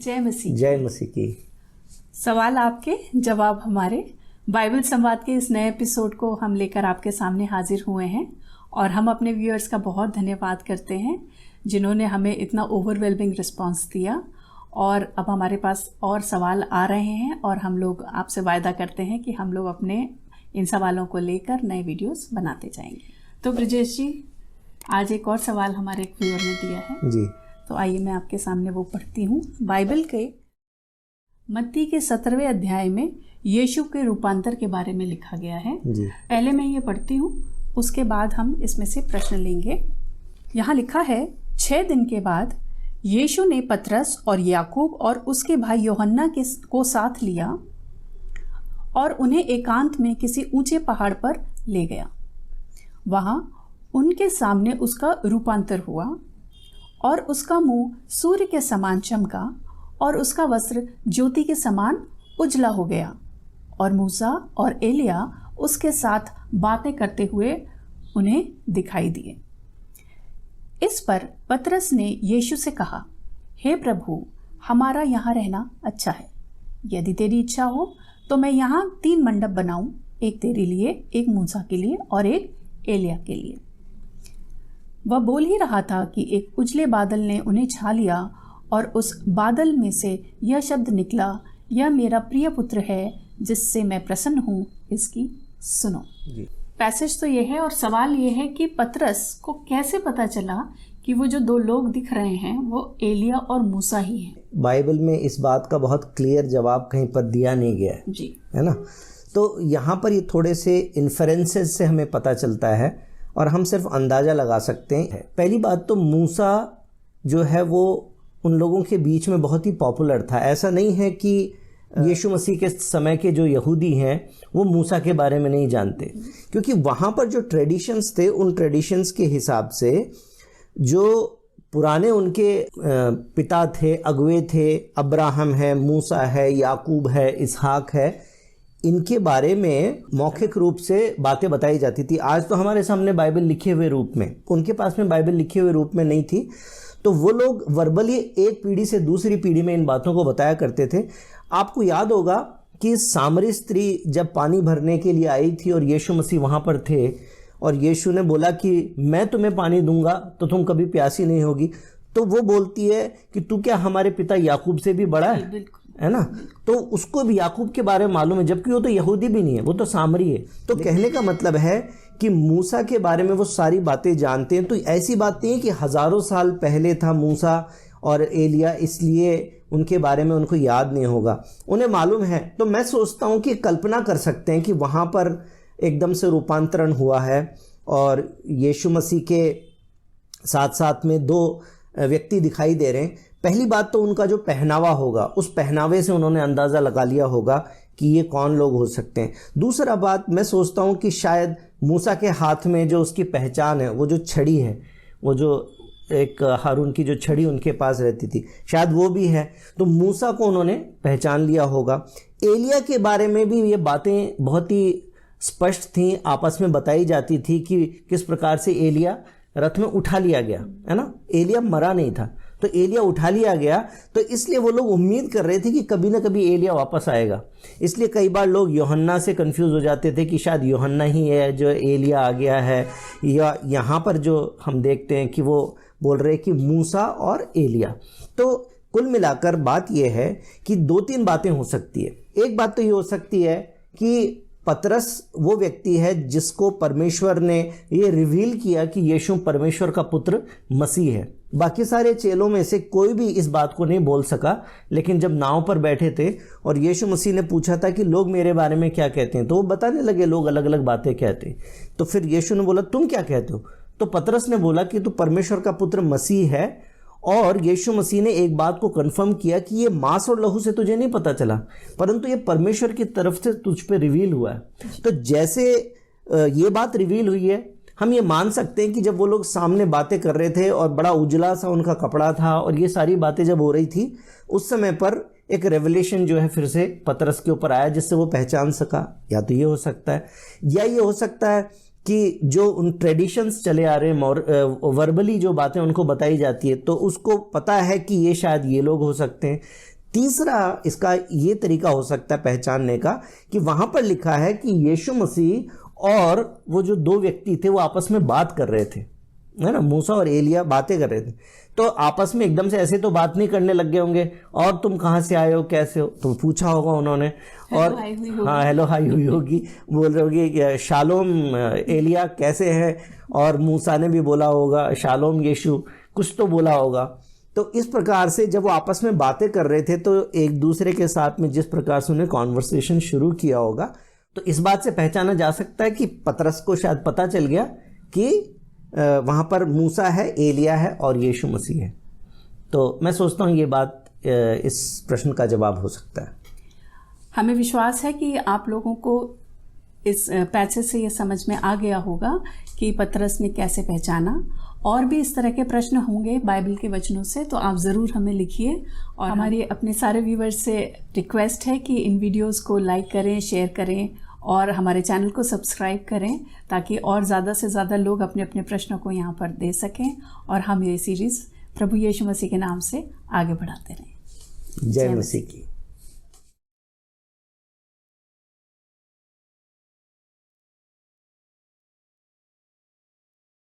जय मसीह। जय मसीह की। सवाल आपके, जवाब हमारे। बाइबल संवाद के इस नए एपिसोड को हम लेकर आपके सामने हाजिर हुए हैं और हम अपने व्यूअर्स का बहुत धन्यवाद करते हैं जिन्होंने हमें इतना ओवरवेलमिंग रिस्पांस दिया। और अब हमारे पास और सवाल आ रहे हैं और हम लोग आपसे वायदा करते हैं कि हम लोग अपने इन सवालों को लेकर नए वीडियोस बनाते जाएंगे। तो ब्रजेश जी, आज एक और सवाल हमारे एक व्यूअर ने दिया है जी। तो आइए मैं आपके सामने वो पढ़ती हूँ। बाइबल के मत्ती के 17वें अध्याय में यीशु के रूपांतर के बारे में लिखा गया है जी। पहले मैं ये पढ़ती हूँ, उसके बाद हम इसमें से प्रश्न लेंगे। यहाँ लिखा है, 6 दिन के बाद यीशु ने पतरस और याकूब और उसके भाई यूहन्ना को साथ लिया और उन्हें एकांत में किसी ऊंचे पहाड़ पर ले गया। वहां उनके सामने उसका रूपांतर हुआ और उसका मुंह सूर्य के समान चमका और उसका वस्त्र ज्योति के समान उजला हो गया और मूसा और एलिया उसके साथ बातें करते हुए उन्हें दिखाई दिए। इस पर पतरस ने यीशु से कहा, हे प्रभु, हमारा यहाँ रहना अच्छा है। यदि तेरी इच्छा हो तो मैं यहाँ 3 मंडप बनाऊं, एक तेरे लिए, एक मूसा के लिए और एक एलिया के लिए। वह बोल ही रहा था कि एक उजले बादल ने उन्हें छा लिया और उस बादल में से यह शब्द निकला, यह मेरा प्रिय पुत्र है जिससे मैं प्रसन्न हूँ, इसकी सुनो। पैसेज तो यह है और सवाल यह है कि पतरस को कैसे पता चला कि वो जो 2 लोग दिख रहे हैं वो एलिया और मूसा ही हैं। बाइबल में इस बात का बहुत क्लियर जवाब कहीं पर दिया नहीं गया है जी, है ना। तो यहाँ पर ये थोड़े से इन्फरेंसेस से हमें पता चलता है और हम सिर्फ अंदाज़ा लगा सकते हैं। पहली बात तो मूसा जो है वो उन लोगों के बीच में बहुत ही पॉपुलर था। ऐसा नहीं है कि यीशु मसीह के समय के जो यहूदी हैं वो मूसा के बारे में नहीं जानते, क्योंकि वहाँ पर जो ट्रेडिशंस थे उन ट्रेडिशंस के हिसाब से जो पुराने उनके पिता थे, अगुए थे, अब्राहम है, मूसा है, याकूब है, इसहाक है, इनके बारे में मौखिक रूप से बातें बताई जाती थी। आज तो हमारे सामने बाइबल लिखे हुए रूप में, उनके पास में बाइबल लिखे हुए रूप में नहीं थी, तो वो लोग वर्बली एक पीढ़ी से दूसरी पीढ़ी में इन बातों को बताया करते थे। आपको याद होगा कि सामरी स्त्री जब पानी भरने के लिए आई थी और यीशु मसीह वहाँ पर थे और यीशु ने बोला कि मैं तुम्हें पानी दूंगा तो तुम कभी प्यासी नहीं होगी, तो वो बोलती है कि तू क्या हमारे पिता याकूब से भी बड़ा है ना। तो उसको भी याकूब के बारे में मालूम है, जबकि वो तो यहूदी भी नहीं है, वो तो सामरी है। तो कहने का मतलब है कि मूसा के बारे में वो सारी बातें जानते हैं। तो ऐसी बात नहीं है कि हज़ारों साल पहले था मूसा और एलिया, इसलिए उनके बारे में उनको याद नहीं होगा, उन्हें मालूम है। तो मैं सोचता हूँ कि कल्पना कर सकते हैं कि वहाँ पर एकदम से रूपांतरण हुआ है और यीशु मसीह के साथ साथ में 2 व्यक्ति दिखाई दे रहे हैं। पहली बात तो उनका जो पहनावा होगा, उस पहनावे से उन्होंने अंदाज़ा लगा लिया होगा कि ये कौन लोग हो सकते हैं। दूसरा बात, मैं सोचता हूँ कि शायद मूसा के हाथ में जो उसकी पहचान है, वो जो छड़ी है, वो जो एक हारून की जो छड़ी उनके पास रहती थी, शायद वो भी है। तो मूसा को उन्होंने पहचान लिया होगा। एलिया के बारे में भी ये बातें बहुत ही स्पष्ट थी, आपस में बताई जाती थी कि किस प्रकार से एलिया रथ में उठा लिया गया, है ना। एलिया मरा नहीं था, तो एलिया उठा लिया गया, तो इसलिए वो लोग उम्मीद कर रहे थे कि कभी ना कभी एलिया वापस आएगा। इसलिए कई बार लोग यूहन्ना से कंफ्यूज हो जाते थे कि शायद यूहन्ना ही है जो एलिया आ गया है, या यहाँ पर जो हम देखते हैं कि वो बोल रहे हैं कि मूसा और एलिया। तो कुल मिलाकर बात यह है कि 2-3 बातें हो सकती है। एक बात तो ये हो सकती है कि पतरस वो व्यक्ति है जिसको परमेश्वर ने ये रिवील किया कि यीशु परमेश्वर का पुत्र मसीह है। बाकी सारे चेलों में से कोई भी इस बात को नहीं बोल सका, लेकिन जब नाव पर बैठे थे और यीशु मसीह ने पूछा था कि लोग मेरे बारे में क्या कहते हैं, तो वो बताने लगे लोग अलग अलग बातें कहते हैं। तो फिर यीशु ने बोला तुम क्या कहते हो, तो पतरस ने बोला कि तू परमेश्वर का पुत्र मसीह है। और यीशु मसीह ने एक बात को कंफर्म किया कि ये मांस और लहू से तुझे नहीं पता चला, परंतु ये परमेश्वर की तरफ से तुझ पे रिवील हुआ है। तो जैसे ये बात रिवील हुई है, हम ये मान सकते हैं कि जब वो लोग सामने बातें कर रहे थे और बड़ा उजला सा उनका कपड़ा था और ये सारी बातें जब हो रही थी, उस समय पर एक रेवलेशन जो है फिर से पतरस के ऊपर आया जिससे वो पहचान सका। या तो ये हो सकता है, या ये हो सकता है कि जो उन ट्रेडिशंस चले आ रहे हैं, वर्बली जो बातें उनको बताई जाती है, तो उसको पता है कि ये शायद ये लोग हो सकते हैं। तीसरा इसका ये तरीका हो सकता है पहचानने का कि वहां पर लिखा है कि यीशु मसीह और वो जो दो व्यक्ति थे वो आपस में बात कर रहे थे, है ना, मूसा और एलिया बातें कर रहे थे। तो आपस में एकदम से ऐसे तो बात नहीं करने लग गए होंगे, और तुम कहाँ से आए हो, कैसे हो, तो पूछा होगा उन्होंने, और हाँ हेलो हाई हुई होगी, बोल रहे होगी शालोम एलिया कैसे हैं, और मूसा ने भी बोला होगा शालोम यीशु, कुछ तो बोला होगा। तो इस प्रकार से जब वो आपस में बातें कर रहे थे तो एक दूसरे के साथ में जिस प्रकार से उन्हें कॉन्वर्सेशन शुरू किया होगा, तो इस बात से पहचाना जा सकता है कि पतरस को शायद पता चल गया कि वहाँ पर मूसा है, एलिया है और यीशु मसीह है। तो मैं सोचता हूँ ये बात इस प्रश्न का जवाब हो सकता है। हमें विश्वास है कि आप लोगों को इस पैसेज से ये समझ में आ गया होगा कि पतरस ने कैसे पहचाना। और भी इस तरह के प्रश्न होंगे बाइबल के वचनों से, तो आप ज़रूर हमें लिखिए। और हमारे अपने सारे व्यूवर्स से रिक्वेस्ट है कि इन वीडियोस को लाइक करें, शेयर करें और हमारे चैनल को सब्सक्राइब करें, ताकि और ज़्यादा से ज़्यादा लोग अपने अपने प्रश्नों को यहाँ पर दे सकें और हम ये सीरीज़ प्रभु यीशु मसीह के नाम से आगे बढ़ाते रहें। जय मसीह की।